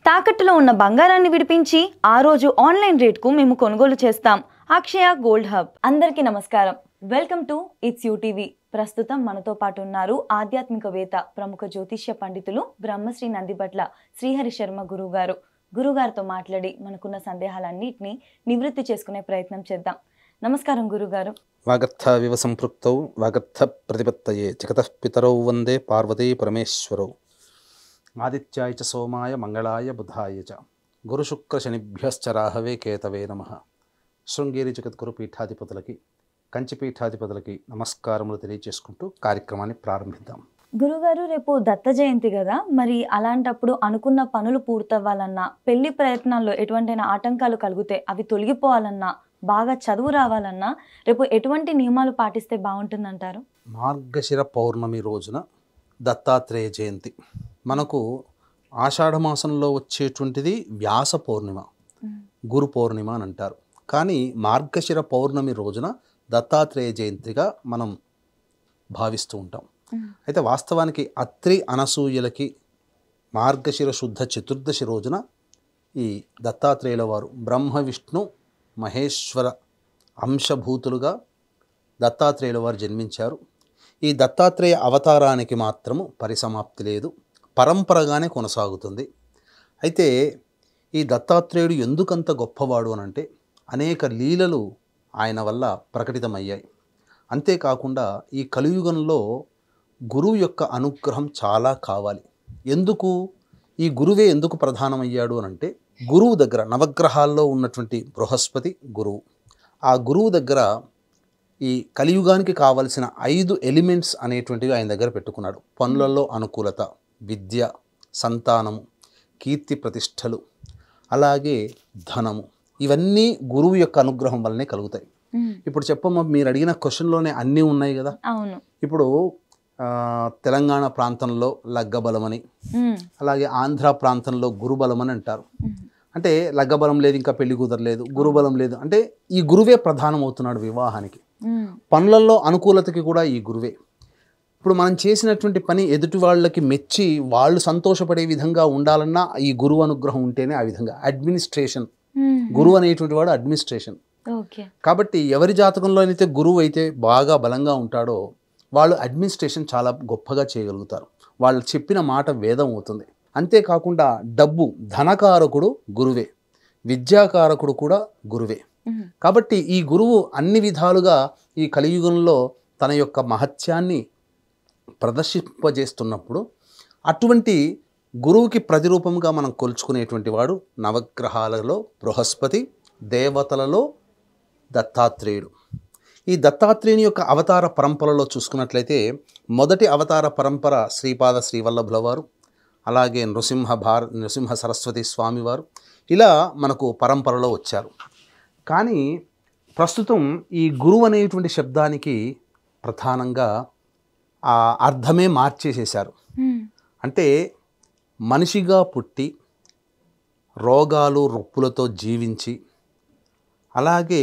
తాకట్టులో ఉన్న బంగారాన్ని విడిపించి ఆ రోజు ఆన్లైన్ రేట్కు మేము కొనుగోలు చేస్తాం. అక్షయ గోల్డ్ హబ్. అందరికీ నమస్కారం. Welcome to it's you TV. ప్రస్తుతం మనతో పాటు ఉన్నారు ఆధ్యాత్మికవేత్త, ప్రముఖ జ్యోతిష్య పండితులు బ్రహ్మశ్రీ నందిబట్ల శ్రీహరి శర్మ గురుగారు. గురుగారితో మాట్లాడి మనకున్న సందేహాలన్నింటినీ నివృత్తి చేసుకునే ప్రయత్నం చేద్దాం. నమస్కారం గురుగారు. వాగర్థ వివ సంపృక్తౌ వాగర్థ ప్రతిపత్తయే జగతః పితరౌ వందే పార్వతీ పరమేశ్వరౌ. ఆదిత్యాయ చ సోమాయ మంగళాయ బుధాయ చ గురుశుక్ర శనిభ్యశ్చ రాహవే కేతవే నమః. శృంగేరి జగద్గురు పీఠాధిపతులకి, కంచి పీఠాధిపతులకి నమస్కారములు తెలియజేసుకుంటూ కార్యక్రమాన్ని ప్రారంభిద్దాం. గురుగారు, రేపు దత్త జయంతి కదా, మరి అలాంటప్పుడు అనుకున్న పనులు పూర్తవ్వాలన్నా, పెళ్లి ప్రయత్నాల్లో ఎటువంటైనా ఆటంకాలు కలిగితే అవి తొలగిపోవాలన్నా, బాగా చదువు రావాలన్నా రేపు ఎటువంటి నియమాలు పాటిస్తే బాగుంటుందంటారు? మార్గశిర పౌర్ణమి రోజున దత్తాత్రేయ జయంతి. మనకు ఆషాఢ మాసంలో వచ్చేటువంటిది వ్యాస పౌర్ణిమ, గురు పౌర్ణిమ అని అంటారు. కానీ మార్గశిర పౌర్ణమి రోజున దత్తాత్రేయ జయంతిగా మనం భావిస్తూ ఉంటాం. అయితే వాస్తవానికి అత్రి అనసూయలకి మార్గశిర శుద్ధ చతుర్దశి రోజున ఈ దత్తాత్రేయుల వారు బ్రహ్మ విష్ణు మహేశ్వర అంశభూతులుగా దత్తాత్రేయుల వారు జన్మించారు. ఈ దత్తాత్రేయ అవతారానికి మాత్రము పరిసమాప్తి లేదు, పరంపరగానే కొనసాగుతుంది. అయితే ఈ దత్తాత్రేయుడు ఎందుకంత గొప్పవాడు అనంటే అనేక లీలలు ఆయన వల్ల ప్రకటితమయ్యాయి. అంతేకాకుండా ఈ కలియుగంలో గురువు యొక్క అనుగ్రహం చాలా కావాలి. ఎందుకు ఈ గురువే ఎందుకు ప్రధానమయ్యాడు అనంటే, గురువు దగ్గర నవగ్రహాల్లో ఉన్నటువంటి బృహస్పతి గురువు, ఆ గురువు దగ్గర ఈ కలియుగానికి కావలసిన 5 ఎలిమెంట్స్ అనేటువంటివి ఆయన దగ్గర పెట్టుకున్నాడు. పనులలో అనుకూలత, విద్య, సంతానము, కీర్తి ప్రతిష్టలు, అలాగే ధనము, ఇవన్నీ గురువు యొక్క అనుగ్రహం వల్లనే కలుగుతాయి. ఇప్పుడు చెప్పమ్మా, మీరు అడిగిన క్వశ్చన్లోనే అన్నీ ఉన్నాయి కదా. అవును. ఇప్పుడు తెలంగాణ ప్రాంతంలో లగ్గబలమని, అలాగే ఆంధ్ర ప్రాంతంలో గురుబలం అని అంటారు. అంటే లగ్గబలం లేదు, ఇంకా పెళ్లి కుదరలేదు, గురుబలం లేదు అంటే ఈ గురువే ప్రధానమవుతున్నాడు వివాహానికి. పనులలో అనుకూలతకి కూడా ఈ గురువే. ఇప్పుడు మనం చేసినటువంటి పని ఎదుటి వాళ్ళకి మెచ్చి వాళ్ళు సంతోషపడే విధంగా ఉండాలన్నా ఈ గురువు అనుగ్రహం ఉంటేనే ఆ విధంగా. అడ్మినిస్ట్రేషన్, గురువు అనేటువంటి వాడు అడ్మినిస్ట్రేషన్. కాబట్టి ఎవరి జాతకంలో అయితే గురువు అయితే బాగా బలంగా ఉంటాడో వాళ్ళు అడ్మినిస్ట్రేషన్ చాలా గొప్పగా చేయగలుగుతారు. వాళ్ళు చెప్పిన మాట వేదం అవుతుంది. అంతేకాకుండా డబ్బు, ధనకారకుడు గురువే, విద్యాకారకుడు కూడా గురువే. కాబట్టి ఈ గురువు అన్ని విధాలుగా ఈ కలియుగంలో తన యొక్క మహత్యాన్ని ప్రదర్శింపజేస్తున్నప్పుడు అటువంటి గురువుకి ప్రతిరూపంగా మనం కొలుచుకునేటువంటి వాడు నవగ్రహాలలో బృహస్పతి, దేవతలలో దత్తాత్రేయుడు. ఈ దత్తాత్రేయుని యొక్క అవతార పరంపరలో చూసుకున్నట్లయితే మొదటి అవతార పరంపర శ్రీపాద శ్రీవల్లభుల వారు, అలాగే నృసింహ సరస్వతి స్వామివారు, ఇలా మనకు పరంపరలో వచ్చారు. కానీ ప్రస్తుతం ఈ గురువు అనేటువంటి శబ్దానికి ప్రధానంగా ఆ అర్థమే మార్చేసేశారు. అంటే మనిషిగా పుట్టి రోగాలు రొప్పులతో జీవించి, అలాగే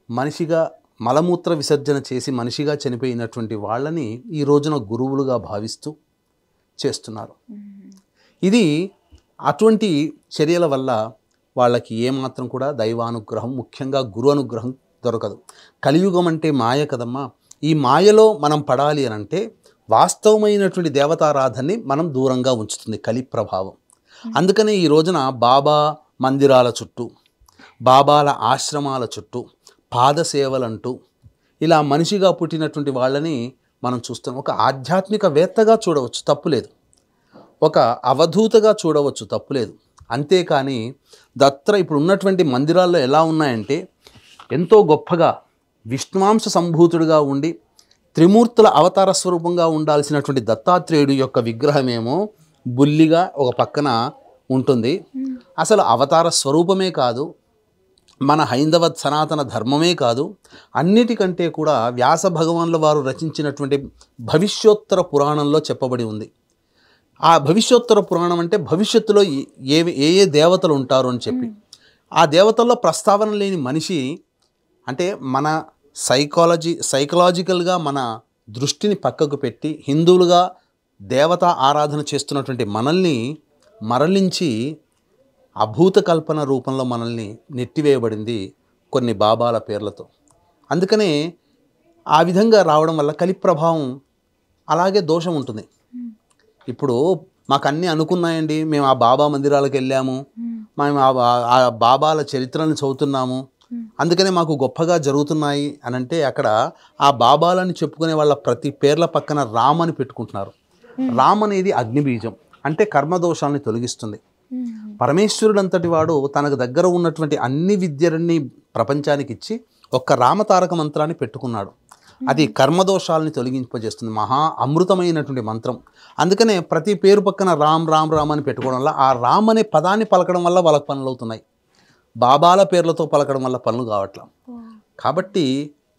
మనిషిగా మలమూత్ర విసర్జన చేసి మనిషిగా చనిపోయినటువంటి వాళ్ళని ఈ రోజున గురువులుగా భావిస్తూ చేస్తున్నారు. ఇది అటువంటి చర్యల వల్ల వాళ్ళకి ఏమాత్రం కూడా దైవానుగ్రహం, ముఖ్యంగా గురు అనుగ్రహం దొరకదు. కలియుగం అంటే మాయ కదమ్మా. ఈ మాయలో మనం పడాలి అని అంటే వాస్తవమైనటువంటి దేవతారాధనని మనం దూరంగా ఉంచుతుంది కలి ప్రభావం. అందుకనే ఈ రోజున బాబా మందిరాల చుట్టూ, బాబాల ఆశ్రమాల చుట్టూ పాదసేవలంటూ ఇలా మనిషిగా పుట్టినటువంటి వాళ్ళని మనం చూస్తున్నాం. ఒక ఆధ్యాత్మికవేత్తగా చూడవచ్చు, తప్పులేదు. ఒక అవధూతగా చూడవచ్చు, తప్పులేదు. అంతేకాని ఇప్పుడు ఉన్నటువంటి మందిరాల్లో ఎలా ఉన్నాయంటే, ఎంతో గొప్పగా విష్ణువాంశ సంభూతుడిగా ఉండి త్రిమూర్తుల అవతార స్వరూపంగా ఉండాల్సినటువంటి దత్తాత్రేయుడు యొక్క విగ్రహమేమో బుల్లిగా ఒక పక్కన ఉంటుంది. అసలు అవతార స్వరూపమే కాదు, మన హైందవ సనాతన ధర్మమే కాదు, అన్నిటికంటే కూడా వ్యాస భగవానుల వారు రచించినటువంటి భవిష్యోత్తర పురాణంలో చెప్పబడి ఉంది. ఆ భవిష్యోత్తర పురాణం అంటే భవిష్యత్తులో ఏ దేవతలు ఉంటారు అని చెప్పి, ఆ దేవతల్లో ప్రస్తావన లేని మనిషి అంటే మన సైకలాజికల్గా మన దృష్టిని పక్కకు పెట్టి హిందువులుగా దేవతా ఆరాధన చేస్తున్నటువంటి మనల్ని మరలించి అభూత కల్పన రూపంలో మనల్ని నెట్టివేయబడింది కొన్ని బాబాల పేర్లతో. అందుకనే ఆ విధంగా రావడం వల్ల కలి ప్రభావం అలాగే దోషం ఉంటుంది. ఇప్పుడు మాకు అన్నీ అనుకున్నాయండి, మేము ఆ బాబా మందిరాలకు వెళ్ళాము, మేము ఆ బాబాల చరిత్రను చదువుతున్నాము, అందుకనే మాకు గొప్పగా జరుగుతున్నాయి అని అంటే అక్కడ ఆ బాబాలని చెప్పుకునే వాళ్ళ ప్రతి పేర్ల పక్కన రామ్ అని పెట్టుకుంటున్నారు. రామ్ అనేది అగ్నిబీజం, అంటే కర్మదోషాలని తొలగిస్తుంది. పరమేశ్వరుడు అంతటి వాడు తనకు దగ్గర ఉన్నటువంటి అన్ని విద్యలన్నీ ప్రపంచానికి ఇచ్చి ఒక్క రామతారక మంత్రాన్ని పెట్టుకున్నాడు. అది కర్మదోషాలని తొలగింపజేస్తుంది, మహా అమృతమైనటువంటి మంత్రం. అందుకనే ప్రతి పేరు పక్కన రామ్ రామ్ రామ్ అని పెట్టుకోవడం వల్ల ఆ రామ్ అనే పదాన్ని పలకడం వల్ల వాళ్ళకి పనులు అవుతున్నాయి. బాబాల పేర్లతో పలకడం వల్ల పనులు కావట్లేదు. కాబట్టి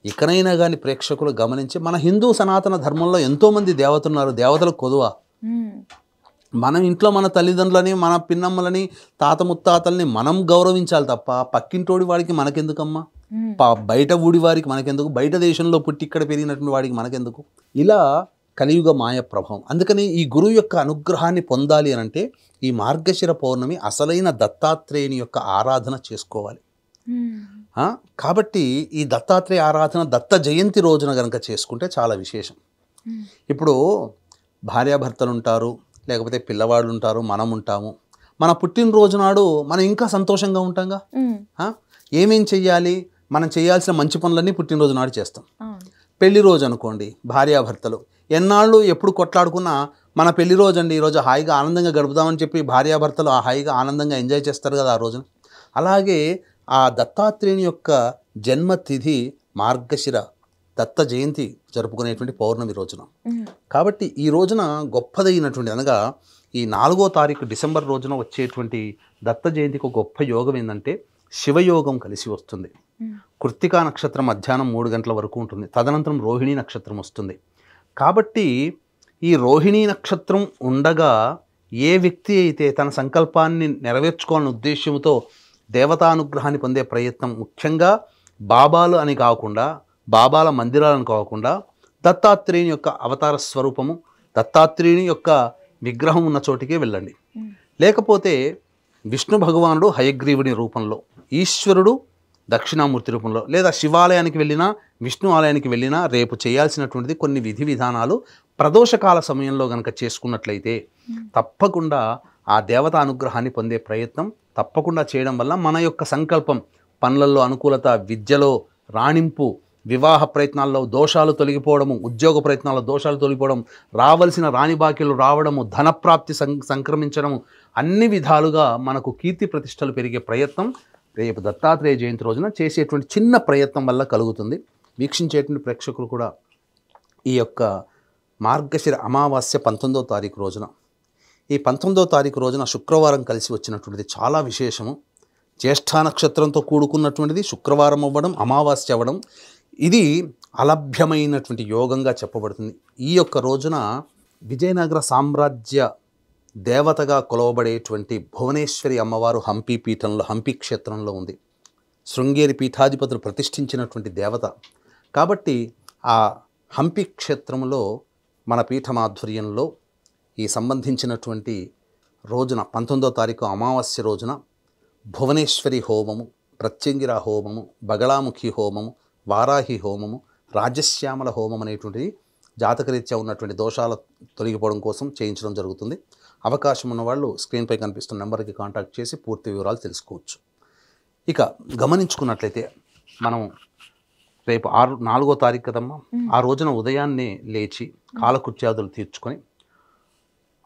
ఇకనైనా కానీ ప్రేక్షకులు గమనించి, మన హిందూ సనాతన ధర్మంలో ఎంతోమంది దేవతలున్నారు, దేవతలకు కొదువ. మనం ఇంట్లో మన తల్లిదండ్రులని, మన పిన్నమ్మలని, తాత ముత్తాతల్ని మనం గౌరవించాలి తప్ప పక్కింటోడి వాడికి మనకెందుకమ్మా, బయట ఊడి వారికి మనకెందుకు, బయట దేశంలో పుట్టి ఇక్కడ పెరిగినటువంటి వాడికి మనకెందుకు. ఇలా కలియుగ మాయ ప్రభావం. అందుకని ఈ గురువు యొక్క అనుగ్రహాన్ని పొందాలి అని అంటే ఈ మార్గశిర పౌర్ణమి అసలైన దత్తాత్రేయుని యొక్క ఆరాధన చేసుకోవాలి. కాబట్టి ఈ దత్తాత్రేయ ఆరాధన దత్త జయంతి రోజున కనుక చేసుకుంటే చాలా విశేషం. ఇప్పుడు భార్యాభర్తలు ఉంటారు, లేకపోతే పిల్లవాళ్ళు ఉంటారు, మనం ఉంటాము. మన పుట్టినరోజు నాడు మనం ఇంకా సంతోషంగా ఉంటాంగా. ఏమేం చెయ్యాలి, మనం చేయాల్సిన మంచి పనులన్నీ పుట్టినరోజు నాడు చేస్తాం. పెళ్లి రోజు అనుకోండి, భార్యాభర్తలు ఎన్నాళ్ళు ఎప్పుడు కొట్లాడుకున్నా మన పెళ్లి రోజు అండి, ఈరోజు హాయిగా ఆనందంగా గడుపుదామని చెప్పి భార్యాభర్తలు ఆ హాయిగా ఆనందంగా ఎంజాయ్ చేస్తారు కదా ఆ రోజున. అలాగే ఆ దత్తాత్రేయుని యొక్క జన్మతిథి మార్గశిర దత్త జయంతి జరుపుకునేటువంటి పౌర్ణమి రోజున. కాబట్టి ఈ రోజున గొప్పదైనటువంటి, అనగా ఈ 4వ తారీఖు డిసెంబర్ రోజున వచ్చేటువంటి దత్త జయంతికి ఒక గొప్ప యోగం ఏంటంటే శివయోగం కలిసి వస్తుంది. కృత్తికా నక్షత్రం మధ్యాహ్నం 3 గంటల వరకు ఉంటుంది, తదనంతరం రోహిణీ నక్షత్రం వస్తుంది. కాబట్టి ఈ రోహిణీ నక్షత్రం ఉండగా ఏ వ్యక్తి అయితే తన సంకల్పాన్ని నెరవేర్చుకోవాలనే ఉద్దేశంతో దేవతానుగ్రహాన్ని పొందే ప్రయత్నం, ముఖ్యంగా బాబాలు అని కాకుండా, బాబాల మందిరాలను కాకుండా దత్తాత్రేయుని యొక్క అవతార స్వరూపము, దత్తాత్రేయుని యొక్క విగ్రహం ఉన్న చోటికే వెళ్ళండి. లేకపోతే విష్ణు భగవానుడు హయగ్రీవుని రూపంలో, ఈశ్వరుడు దక్షిణామూర్తి రూపంలో, లేదా శివాలయానికి వెళ్ళినా విష్ణు ఆలయానికి వెళ్ళినా రేపు చేయాల్సినటువంటిది కొన్ని విధి విధానాలు ప్రదోషకాల సమయంలో కనుక చేసుకున్నట్లయితే తప్పకుండా ఆ దేవత అనుగ్రహాన్ని పొందే ప్రయత్నం తప్పకుండా చేయడం వల్ల మన యొక్క సంకల్పం, పనులలో అనుకూలత, విద్యలో రాణింపు, వివాహ ప్రయత్నాల్లో దోషాలు తొలగిపోవడము, ఉద్యోగ ప్రయత్నాల్లో దోషాలు తొలగిపోవడం, రావాల్సిన రాణి బాకీలు రావడము, ధనప్రాప్తి సంక్రమించడము, అన్ని విధాలుగా మనకు కీర్తి ప్రతిష్టలు పెరిగే ప్రయత్నం రేపు దత్తాత్రేయ జయంతి రోజున చేసేటువంటి చిన్న ప్రయత్నం వల్ల కలుగుతుంది. వీక్షించేటువంటి ప్రేక్షకులు కూడా ఈ యొక్క మార్గశిర అమావాస్య 19వ తారీఖు రోజున, ఈ 19వ తారీఖు రోజున శుక్రవారం కలిసి వచ్చినటువంటిది చాలా విశేషము. జ్యేష్ఠ నక్షత్రంతో కూడుకున్నటువంటిది శుక్రవారం అవ్వడం, అమావాస్య అవ్వడం, ఇది అలభ్యమైనటువంటి యోగంగా చెప్పబడుతుంది. ఈ యొక్క రోజున విజయనగర సామ్రాజ్య దేవతగా కొలవబడేటువంటి భువనేశ్వరి అమ్మవారు హంపి పీఠంలో, హంపి క్షేత్రంలో ఉంది. శృంగేరి పీఠాధిపతులు ప్రతిష్ఠించినటువంటి దేవత. కాబట్టి ఆ హంపి క్షేత్రంలో మన పీఠమాధ్వర్యంలో ఈ సంబంధించినటువంటి రోజున 19వ తారీఖు అమావాస్య రోజున భువనేశ్వరి హోమము, ప్రత్యంగిర హోమము, బగళాముఖి హోమము, వారాహి హోమము, రాజశ్యామల హోమం అనేటువంటిది జాతకరీత్యా ఉన్నటువంటి దోషాల తొలగిపోవడం కోసం చేయించడం జరుగుతుంది. అవకాశం ఉన్నవాళ్ళు స్క్రీన్పై కనిపిస్తున్న నెంబర్కి కాంటాక్ట్ చేసి పూర్తి వివరాలు తెలుసుకోవచ్చు. ఇక గమనించుకున్నట్లయితే మనం రేపు 4వ తారీఖు కదమ్మా, ఆ రోజున ఉదయాన్నే లేచి కాలకృత్యాదులు తీర్చుకొని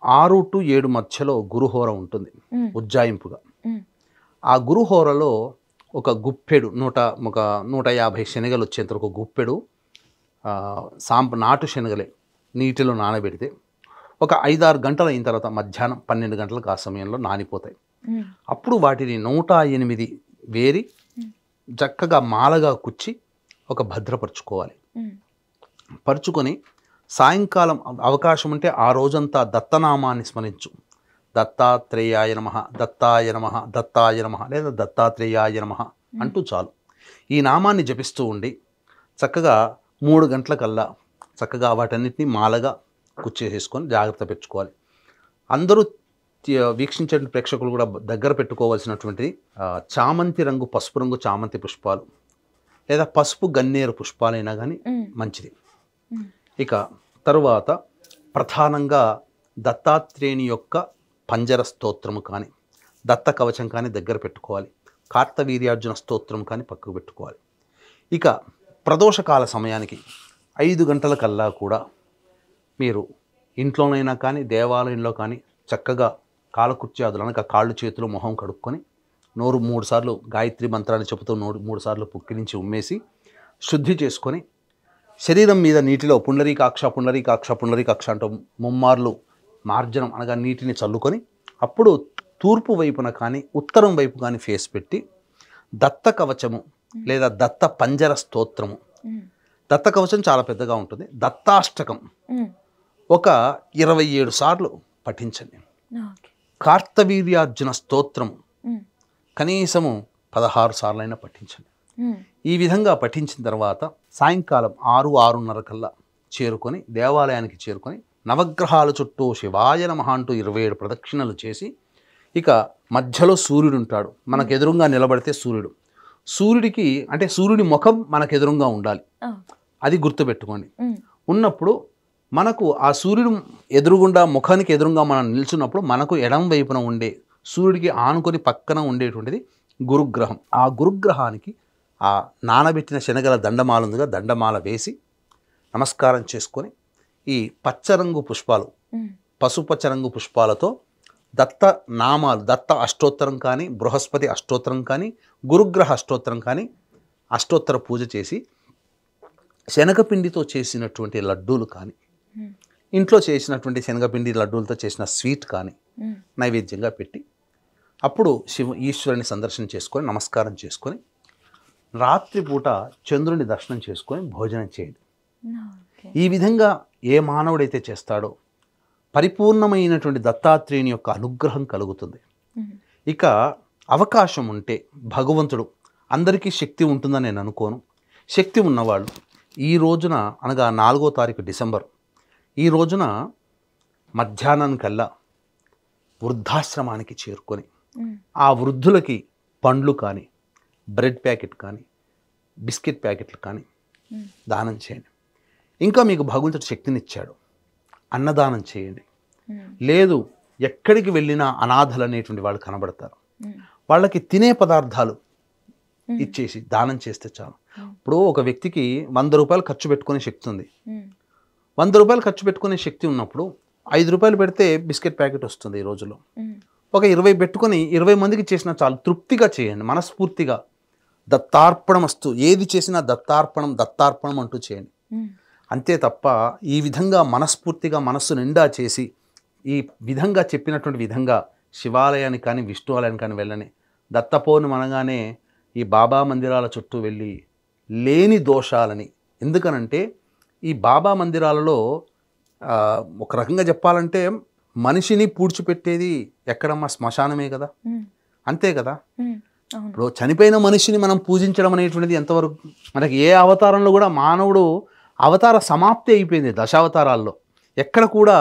6 to 7 మధ్యలో గురుహోర ఉంటుంది ఉజ్జాయింపుగా. ఆ గురుహోరలో ఒక గుప్పెడు 150 శనగలు వచ్చేంత ఒక గుప్పెడు నాటు శనగలే నీటిలో నానబెడితే ఒక 5-6 గంటలు అయిన తర్వాత మధ్యాహ్నం 12 గంటలకు ఆ సమయంలో నానిపోతాయి. అప్పుడు వాటిని 108 వేరి చక్కగా మాలగా కుచ్చి ఒక భద్రపరుచుకోవాలి. పరుచుకొని సాయంకాలం అవకాశం ఉంటే ఆ రోజంతా దత్తనామాన్ని స్మరించు. దత్తాత్రేయాయ నమః, దత్తాయ నమః, దత్తాయ నమః, లేదా దత్తాత్రేయాయ నమః అంటూ చాలు. ఈ నామాన్ని జపిస్తూ ఉండి చక్కగా 3 గంటలకల్లా చక్కగా వాటన్నిటిని మాలగా కుచ్చేసేసుకొని జాగ్రత్త పెట్టుకోవాలి. అందరూ వీక్షించే ప్రేక్షకులు కూడా దగ్గర పెట్టుకోవాల్సినటువంటిది చామంతి రంగు, పసుపు రంగు చామంతి పుష్పాలు లేదా పసుపు గన్నేరు పుష్పాలైనా కానీ మంచిది. ఇక తరువాత ప్రధానంగా దత్తాత్రేయుని యొక్క పంజర స్తోత్రము కానీ, దత్త కవచం కానీ దగ్గర పెట్టుకోవాలి. కార్తవీర్యార్జున స్తోత్రం కానీ పక్కకు పెట్టుకోవాలి. ఇక ప్రదోషకాల సమయానికి 5 గంటలకల్లా కూడా మీరు ఇంట్లోనైనా కానీ దేవాలయంలో కానీ చక్కగా కాలకృత్యాదులు అనగా కాళ్ళు చేతులు మొహం కడుక్కొని నోరు 3 సార్లు గాయత్రి మంత్రాన్ని చెబుతూ 3 సార్లు పుక్కిలించి ఉమ్మేసి శుద్ధి చేసుకొని శరీరం మీద నీటిలో పుండరీకాక్ష పుండరీకాక్ష పుండరీకాక్ష అంటూ 3 మార్లు మార్జనం అనగా నీటిని చల్లుకొని అప్పుడు తూర్పు వైపున కానీ ఉత్తరం వైపు కానీ ఫేస్ పెట్టి దత్త కవచము లేదా దత్త పంజర స్తోత్రము, దత్త కవచం చాలా పెద్దగా ఉంటుంది, దత్తాష్టకం ఒక 27 సార్లు పఠించండి. కార్తవీర్యార్జున స్తోత్రము కనీసము 16 సార్లైనా పఠించండి. ఈ విధంగా పఠించిన తర్వాత సాయంకాలం 6-6:30 కల్లా చేరుకొని దేవాలయానికి చేరుకొని నవగ్రహాల చుట్టూ శివాయ నమః అంటూ 27 ప్రదక్షిణలు చేసి ఇక మధ్యలో సూర్యుడు ఉంటాడు. మనకు ఎదురుగా నిలబడితే సూర్యుడికి అంటే సూర్యుడి ముఖం మనకు ఎదురుగా ఉండాలి, అది గుర్తుపెట్టుకోండి. ఉన్నప్పుడు మనకు ఆ సూర్యుడు ఎదురుగుండా ముఖానికి ఎదురుగా మనం నిల్చున్నప్పుడు మనకు ఎడం వైపున ఉండే సూర్యుడికి ఆనుకొని పక్కన ఉండేటువంటిది గురుగ్రహం. ఆ గురుగ్రహానికి ఆ నానబెట్టిన శనగల దండమాల ఉందిగా, దండమాల వేసి నమస్కారం చేసుకొని ఈ పచ్చరంగు పుష్పాలు, పసుపచ్చ రంగు పుష్పాలతో దత్త నామాలు, దత్త అష్టోత్తరం కానీ, బృహస్పతి అష్టోత్తరం కానీ, గురుగ్రహ అష్టోత్తరం కానీ అష్టోత్తర పూజ చేసి శనగపిండితో చేసినటువంటి లడ్డూలు కానీ, ఇంట్లో చేసినటువంటి శనగపిండి లడ్డూలతో చేసిన స్వీట్ కానీ నైవేద్యంగా పెట్టి అప్పుడు ఈశ్వరుని సందర్శన చేసుకొని నమస్కారం చేసుకొని రాత్రిపూట చంద్రుని దర్శనం చేసుకొని భోజనం చేయండి. ఈ విధంగా ఏ మానవుడైతే చేస్తాడో పరిపూర్ణమైనటువంటి దత్తాత్రేయుని యొక్క అనుగ్రహం కలుగుతుంది. ఇక అవకాశం ఉంటే భగవంతుడు, అందరికీ శక్తి ఉంటుందని నేను అనుకోను, శక్తి ఉన్నవాళ్ళు ఈ రోజున అనగా 4వ తారీఖు డిసెంబర్ ఈ రోజున మధ్యాహ్నానికల్లా వృద్ధాశ్రమానికి చేరుకొని ఆ వృద్ధులకి పండ్లు కానీ, బ్రెడ్ ప్యాకెట్ కానీ, బిస్కెట్ ప్యాకెట్లు కానీ దానం చేయండి. ఇంకా మీకు భగవంతుడు శక్తినిచ్చాడు, అన్నదానం చేయండి. లేదు ఎక్కడికి వెళ్ళినా అనాథలు అనేటువంటి వాళ్ళు కనబడతారు, వాళ్ళకి తినే పదార్థాలు ఇచ్చేసి దానం చేస్తే చాలు. ఇప్పుడు ఒక వ్యక్తికి 100 రూపాయలు ఖర్చు పెట్టుకునే శక్తి ఉంది. 100 రూపాయలు ఖర్చు పెట్టుకునే శక్తి ఉన్నప్పుడు 5 రూపాయలు పెడితే బిస్కెట్ ప్యాకెట్ వస్తుంది. ఈ రోజుల్లో ఒక 20 పెట్టుకొని 20 మందికి చేసినా చాలు. తృప్తిగా చేయండి, మనస్ఫూర్తిగా దత్తార్పణమస్తు, ఏది చేసినా దత్తార్పణం దత్తార్పణం అంటూ చేయండి. అంతే తప్ప ఈ విధంగా మనస్ఫూర్తిగా మనస్సు నిండా చేసి ఈ విధంగా చెప్పినటువంటి విధంగా శివాలయానికి కానీ విష్ణు ఆలయానికి కానీ వెళ్ళని. దత్త పౌర్ణమి అనగానే ఈ బాబా మందిరాల చుట్టూ వెళ్ళి లేని దోషాలని, ఎందుకనంటే ఈ బాబా మందిరాలలో ఒక రకంగా చెప్పాలంటే మనిషిని పూడ్చిపెట్టేది ఎక్కడమ్మా, శ్మశానమే కదా, అంతే కదా. ఇప్పుడు చనిపోయిన మనిషిని మనం పూజించడం అనేటువంటిది ఎంతవరకు, మనకి ఏ అవతారంలో కూడా మానవుడు అవతార సమాప్తి అయిపోయింది. దశావతారాల్లో ఎక్కడ కూడా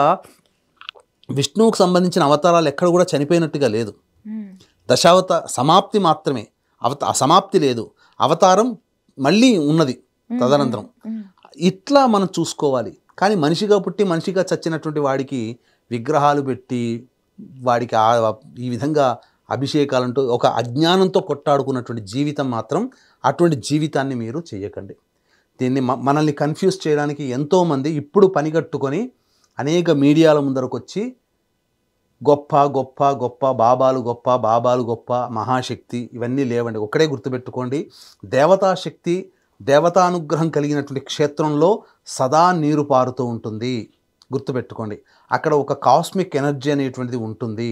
విష్ణువుకు సంబంధించిన అవతారాలు ఎక్కడ కూడా చనిపోయినట్టుగా లేదు. సమాప్తి మాత్రమే, అసమాప్తి లేదు. అవతారం మళ్ళీ ఉన్నది తదనంతరం. ఇట్లా మనం చూసుకోవాలి. కానీ మనిషిగా పుట్టి మనిషిగా చచ్చినటువంటి వాడికి విగ్రహాలు పెట్టి వాడికి ఈ విధంగా అభిషేకాలంటూ ఒక అజ్ఞానంతో కొట్టాడుకున్నటువంటి జీవితం మాత్రం, అటువంటి జీవితాన్ని మీరు చేయకండి. దీన్ని మనల్ని కన్ఫ్యూజ్ చేయడానికి ఎంతోమంది ఇప్పుడు పనిగట్టుకొని అనేక మీడియాల ముందరకు వచ్చి గొప్ప గొప్ప గొప్ప బాబాలు గొప్ప, బాబాలు గొప్ప, మహాశక్తి ఇవన్నీ లేవండి. ఒక్కడే గుర్తుపెట్టుకోండి, దేవతాశక్తి దేవతానుగ్రహం కలిగినటువంటి క్షేత్రంలో సదా నీరు పారుతూ ఉంటుంది. గుర్తుపెట్టుకోండి, అక్కడ ఒక కాస్మిక్ ఎనర్జీ అనేటువంటిది ఉంటుంది.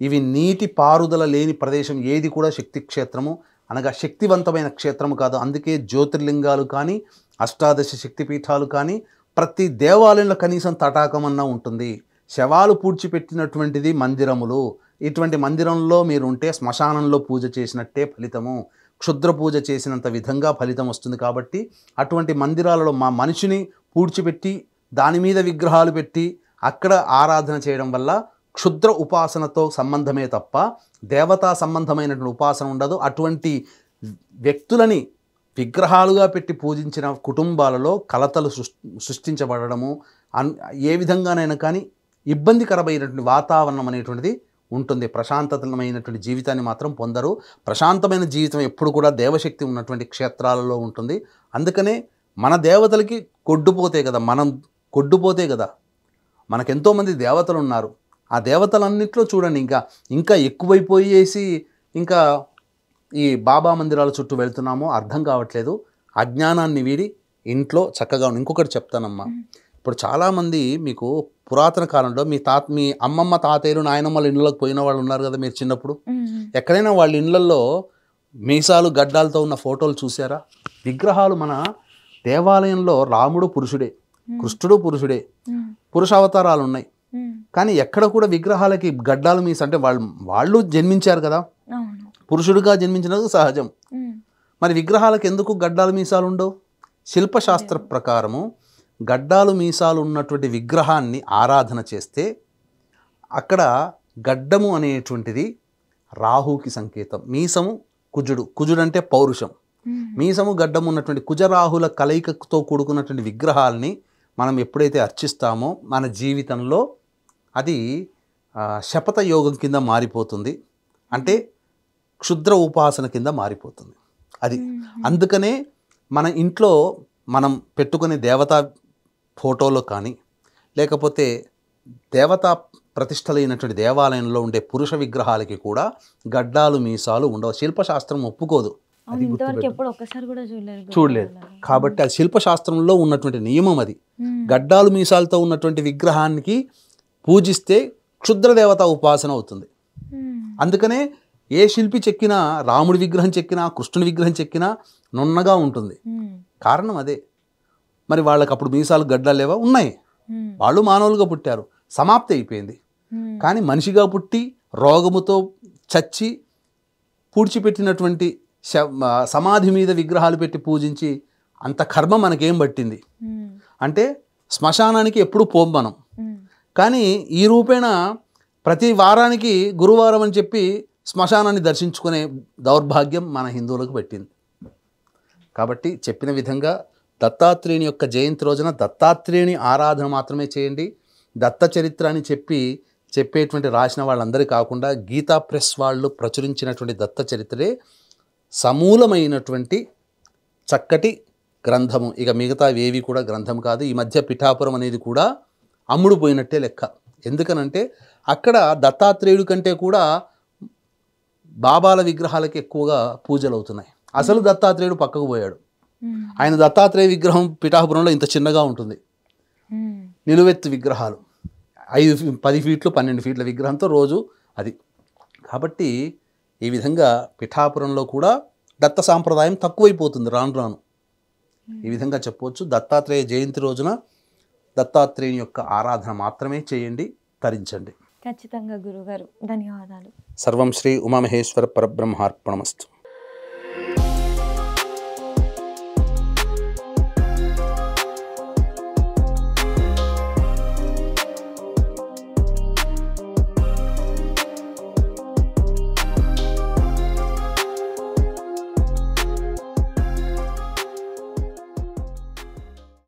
ఇవి నీటి పారుదల లేని ప్రదేశం ఏది కూడా శక్తి క్షేత్రము అనగా శక్తివంతమైన క్షేత్రము కాదు. అందుకే జ్యోతిర్లింగాలు కానీ, అష్టాదశ శక్తిపీఠాలు కానీ, ప్రతి దేవాలయంలో కనీసం తటాకమన్నా ఉంటుంది. శవాలు పూడ్చిపెట్టినటువంటిది మందిరములు. ఇటువంటి మందిరంలో మీరు ఉంటే శ్మశానంలో పూజ చేసినట్టే ఫలితము, క్షుద్ర పూజ చేసినంత విధంగా ఫలితం వస్తుంది. కాబట్టి అటువంటి మందిరాలలో మా మనిషిని పూడ్చిపెట్టి దాని మీద విగ్రహాలు పెట్టి అక్కడ ఆరాధన చేయడం వల్ల క్షుద్ర ఉపాసనతో సంబంధమే తప్ప దేవతా సంబంధమైనటువంటి ఉపాసన ఉండదు. అటువంటి వ్యక్తులని విగ్రహాలుగా పెట్టి పూజించిన కుటుంబాలలో కలతలు సృష్టించబడము, ఏ విధంగానైనా కానీ ఇబ్బందికరమైనటువంటి వాతావరణం అనేటువంటిది ఉంటుంది. ప్రశాంతమైనటువంటి జీవితాన్ని మాత్రం పొందరు. ప్రశాంతమైన జీవితం ఎప్పుడు కూడా దేవశక్తి ఉన్నటువంటి క్షేత్రాలలో ఉంటుంది. అందుకనే మన దేవతలకి కొడ్డుపోతే కదా, మనం కొడ్డుపోతే కదా. మనకెంతోమంది దేవతలు ఉన్నారు. ఆ దేవతలన్నింటిలో చూడండి ఇంకా ఎక్కువైపోయేసి ఇంకా ఈ బాబా మందిరాల చుట్టూ వెళ్తున్నామో అర్థం కావట్లేదు. అజ్ఞానాన్ని వీడి ఇంట్లో చక్కగా ఇంకొకటి చెప్తానమ్మా. ఇప్పుడు చాలామంది మీకు పురాతన కాలంలో మీ అమ్మమ్మ తాతయ్యలు నాయనమ్మల ఇళ్ళకి పోయిన వాళ్ళు ఉన్నారు కదా మీరు చిన్నప్పుడు. ఎక్కడైనా వాళ్ళ ఇళ్ళల్లో మీసాలు గడ్డాలతో ఉన్న ఫోటోలు చూసారా? విగ్రహాలు మన దేవాలయంలో రాముడు పురుషుడే, కృష్ణుడు పురుషుడే, పురుష అవతారాలు ఉన్నాయి. కానీ ఎక్కడ కూడా విగ్రహాలకి గడ్డాలు మీస అంటే వాళ్ళు జన్మించారు కదా, పురుషుడిగా జన్మించినది సహజం. మరి విగ్రహాలకు ఎందుకు గడ్డాలు మీసాలు ఉండవు? శిల్పశాస్త్ర ప్రకారము గడ్డాలు మీసాలు ఉన్నటువంటి విగ్రహాన్ని ఆరాధన చేస్తే అక్కడ గడ్డము అనేటువంటిది రాహుకి సంకేతం. మీసము కుజుడు అంటే పౌరుషం. మీసము గడ్డము ఉన్నటువంటి కుజరాహుల కలయికతో కూడుకున్నటువంటి విగ్రహాలని మనం ఎప్పుడైతే అర్చిస్తామో మన జీవితంలో అది శపథ యోగం కింద మారిపోతుంది. అంటే క్షుద్ర ఉపాసన కింద మారిపోతుంది అది. అందుకనే మన ఇంట్లో మనం పెట్టుకునే దేవతా ఫోటోలో కానీ లేకపోతే దేవతా ప్రతిష్టలైనటువంటి దేవాలయంలో ఉండే పురుష విగ్రహాలకి కూడా గడ్డాలు మీసాలు ఉండవు. శిల్పశాస్త్రం ఒప్పుకోదు. అది చూడలేదు కాబట్టి అది శిల్పశాస్త్రంలో ఉన్నటువంటి నియమం. అది గడ్డాలు మీసాలతో ఉన్నటువంటి విగ్రహానికి పూజిస్తే క్షుద్ర దేవత ఉపాసన అవుతుంది. అందుకనే ఏ శిల్పి చెక్కినా, రాముడి విగ్రహం చెక్కినా, కృష్ణుడి విగ్రహం చెక్కినా నున్నగా ఉంటుంది. కారణం అదే. మరి వాళ్ళకి అప్పుడు మీసాలు గడ్డాలు లేవా? ఉన్నాయి. వాళ్ళు మానవులుగా పుట్టారు, సమాప్తి అయిపోయింది. కానీ మనిషిగా పుట్టి రోగముతో చచ్చి పూడ్చిపెట్టినటువంటి సమాధి మీద విగ్రహాలు పెట్టి పూజించి అంత కర్మ మనకేం పట్టింది అంటే శ్మశానానికి ఎప్పుడు పోం మనం. కానీ ఈ రూపేణ ప్రతి వారానికి గురువారం అని చెప్పి శ్మశానాన్ని దర్శించుకునే దౌర్భాగ్యం మన హిందువులకు పెట్టింది. కాబట్టి చెప్పిన విధంగా దత్తాత్రేయుని యొక్క జయంతి రోజున దత్తాత్రేయుని ఆరాధన మాత్రమే చేయండి. దత్త చరిత్ర అని చెప్పేటువంటి రాసిన వాళ్ళందరి కాకుండా గీతా ప్రెస్ వాళ్ళు ప్రచురించినటువంటి దత్త చరిత్రే సమూలమైనటువంటి చక్కటి గ్రంథము. ఇక మిగతా ఏవి కూడా గ్రంథం కాదు. ఈ మధ్య పిఠాపురం అనేది కూడా అమ్ముడు పోయినట్టే లెక్క. ఎందుకనంటే అక్కడ దత్తాత్రేయుడి కంటే కూడా బాబాల విగ్రహాలకి ఎక్కువగా పూజలు అవుతున్నాయి. అసలు దత్తాత్రేయుడు పక్కకు పోయాడు. ఆయన దత్తాత్రేయ విగ్రహం పిఠాపురంలో ఇంత చిన్నగా ఉంటుంది. నిలువెత్తు విగ్రహాలు 10 ఫీట్లు 12 ఫీట్ల విగ్రహంతో రోజు అది. కాబట్టి ఈ విధంగా పిఠాపురంలో కూడా దత్త సాంప్రదాయం తక్కువైపోతుంది రాను రాను. ఈ విధంగా చెప్పవచ్చు. దత్తాత్రేయ జయంతి రోజున దత్తాత్రేయుని యొక్క ఆరాధన మాత్రమే చేయండి, తరించండి. ఖచ్చితంగా గురుగారు, ధన్యవాదాలు. సర్వం శ్రీ ఉమామహేశ్వర పరబ్రహ్మార్పణమస్తు.